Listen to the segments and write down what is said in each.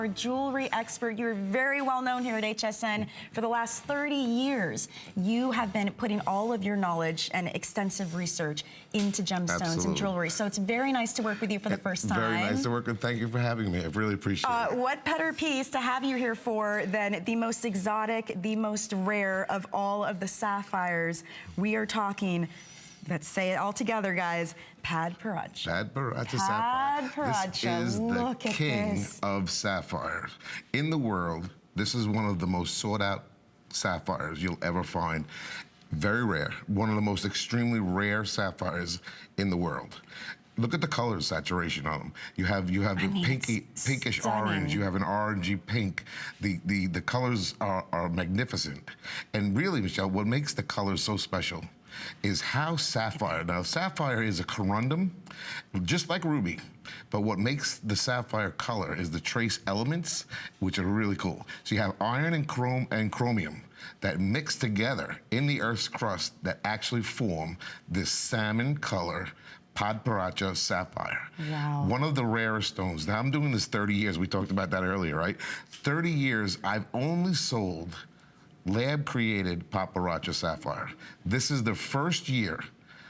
Our jewelry expert. You're very well known here at HSN. For the last 30 years, you have been putting all of your knowledge and extensive research into gemstones and jewelry. So it's very nice to work with you for the first time. Very nice to work with. Thank you for having me. I really appreciate it. What better piece to have you here for than the most exotic, the most rare of all of the sapphires? We are talking, let's say it all together, guys, Padparadscha. Padparadscha Sapphire. Padparadscha. This is the king of sapphires. In the world, this is one of the most sought out sapphires you'll ever find. Very rare. One of the most extremely rare sapphires in the world. Look at the color saturation on them. You have the pinkish stunning. Orange. You have an orangey pink. The colors are magnificent. And really, Michelle, what makes the colors so special is how sapphire, now sapphire is a corundum, just like ruby, but what makes the sapphire color is the trace elements, which are really cool. So you have iron and chromium that mix together in the Earth's crust that actually form this salmon color Padparadscha Sapphire. Wow. One of the rarest stones. Now I'm doing this 30 years, we talked about that earlier, right? 30 years, I've only sold lab-created Padparadscha Sapphire. This is the first year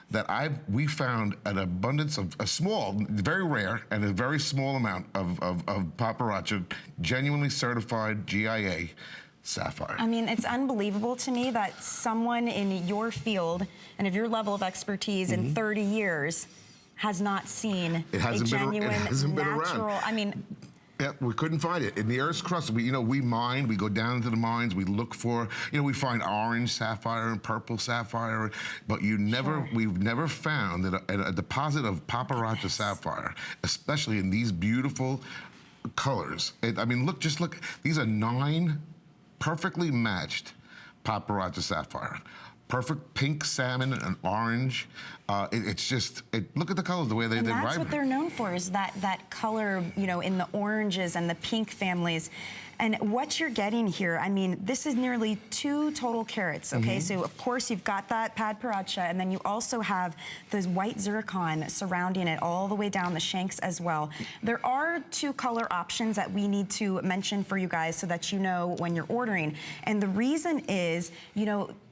that we found an abundance of a small, very rare, and a very small amount of Padparadscha, genuinely certified GIA sapphire. I mean, it's unbelievable to me that someone in your field and of your level of expertise in 30 years has not seen a genuine, natural, I mean, yeah, we couldn't find it. In the Earth's crust, we mine, we go down into the mines, we look for, we find orange sapphire and purple sapphire, but we've never found that a deposit of Padparadscha sapphire, especially in these beautiful colors. I mean, look, these are 9 perfectly matched Padparadscha sapphire. Perfect pink, salmon, and orange. Look at the colors, the way they're vibrant. That's what they're known for, is that color, in the oranges and the pink families. And what you're getting here, I mean, this is nearly 2 total carats, okay? So, of course, you've got that Padparadscha, and then you also have the white zircon surrounding it all the way down the shanks as well. There are 2 color options that we need to mention for you guys so that you know when you're ordering. And the reason is,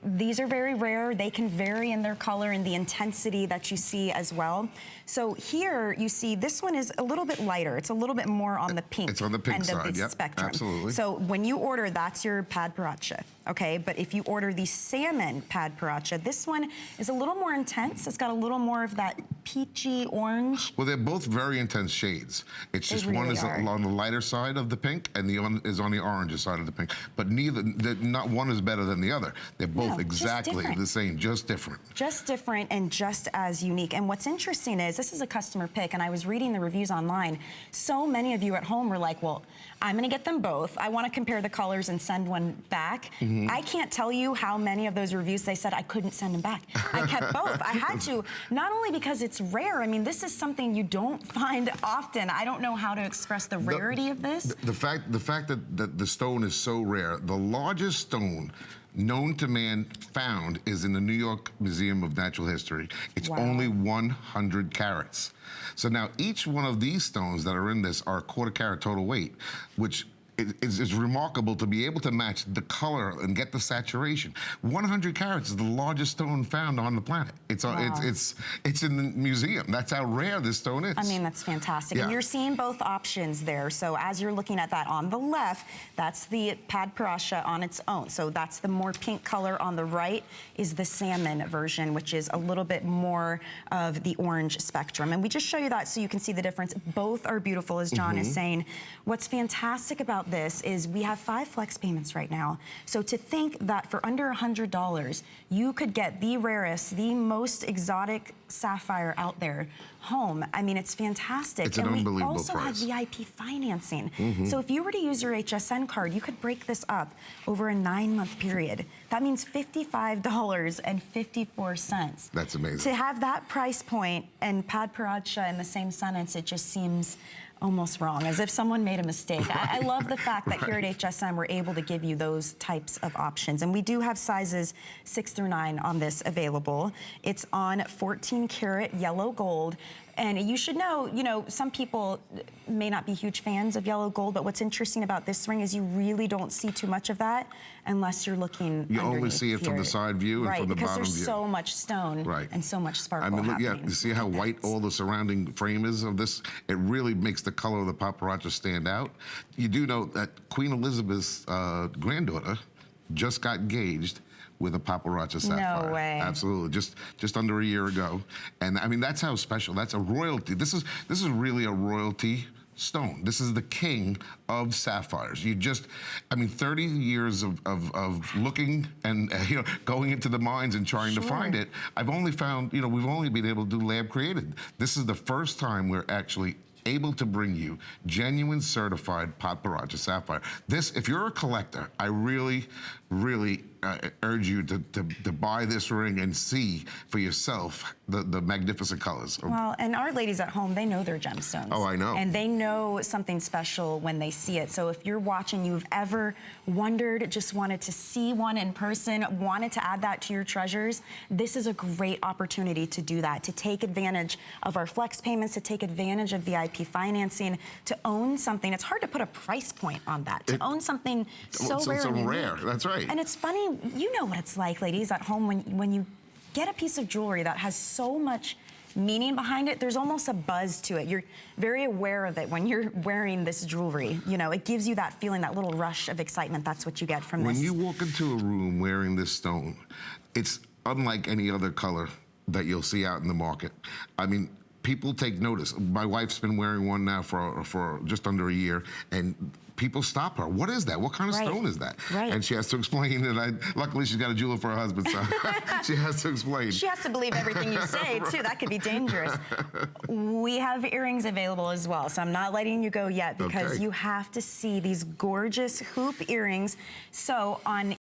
these are very rare. They can vary in their color and the intensity that you see as well. So here you see this one is a little bit lighter. It's a little bit more on the pink, it's on the pink end side, of the spectrum. Absolutely. So when you order, that's your Padparadscha, okay? But if you order the salmon Padparadscha, this one is a little more intense. It's got a little more of that peachy orange. Well, they're both very intense shades. It's just one is on the lighter side of the pink and the other is on the orange side of the pink. But not one is better than the other. They're both exactly the same, just different. Just different and just as unique. And what's interesting is, this is a customer pick, and I was reading the reviews online. So many of you at home were like, well, I'm gonna get them both. I wanna compare the colors and send one back. I can't tell you how many of those reviews they said I couldn't send them back. I kept both. I had to, not only because it's rare, I mean, this is something you don't find often. I don't know how to express the rarity of this. The fact that the stone is so rare, the largest stone known to man found is in the New York Museum of Natural History. It's only 100 carats. So now each one of these stones that are in this are a 1/4 carat total weight, which is remarkable to be able to match the color and get the saturation. 100 carats is the largest stone found on the planet. It's in the museum. That's how rare this stone is. I mean, that's fantastic. And you're seeing both options there. So as you're looking at that on the left, that's the Padparadscha on its own. So that's the more pink color. On the right is the salmon version, which is a little bit more of the orange spectrum. And we just show you that so you can see the difference. Both are beautiful, as John is saying. What's fantastic about this is we have 5 flex payments right now. So to think that for under $100, you could get the rarest, the most exotic sapphire out there home, I mean, it's fantastic. It's an unbelievable price. And we also have VIP financing. So if you were to use your HSN card, you could break this up over a 9-month period. That means $55.54. That's amazing. To have that price point and Padparadscha in the same sentence, it just seems almost wrong, as if someone made a mistake. I love the fact that here at HSN we're able to give you those types of options. And we do have sizes 6 through 9 on this available. It's on 14 karat yellow gold. And you should know, you know, some people may not be huge fans of yellow gold, but what's interesting about this ring is you really don't see too much of that unless you're looking You only underneath see it from here. the side view and right, from the because bottom there's view. so much stone and so much sparkle I mean, look, happening. yeah, you see how white all the surrounding frame is of this? It really makes the color of the Padparadscha stand out. You do know that Queen Elizabeth's granddaughter just got engaged with a Padparadscha Sapphire. No way. Absolutely, just under a year ago. And I mean, that's how special. That's a royalty. This is really a royalty stone. This is the king of sapphires. You just, I mean, 30 years of looking and you know, going into the mines and trying to find it. I've only found, you know, we've only been able to do lab created. This is the first time we're actually able to bring you genuine certified Padparadscha Sapphire. This, if you're a collector, I really urge you to buy this ring and see for yourself the magnificent colors. Well, and our ladies at home, they know their gemstones. Oh, I know. And they know something special when they see it. So if you're watching, you've ever wondered, just wanted to see one in person, wanted to add that to your treasures, this is a great opportunity to do that, to take advantage of our flex payments, to take advantage of VIP financing, to own something. It's hard to put a price point on that, to own something so rare and unique. Rare, that's right. And it's funny, you know what it's like, ladies, at home when you get a piece of jewelry that has so much meaning behind it, there's almost a buzz to it. You're very aware of it when you're wearing this jewelry. You know, it gives you that feeling, that little rush of excitement. That's what you get from this. When you walk into a room wearing this stone, it's unlike any other color that you'll see out in the market. I mean, people take notice. My wife's been wearing one now for just under a year, and people stop her. What is that? What kind of stone is that? Right. And she has to explain, and luckily she's got a jeweler for her husband, so she has to explain. She has to believe everything you say, too. That could be dangerous. We have earrings available as well, so I'm not letting you go yet because you have to see these gorgeous hoop earrings. So on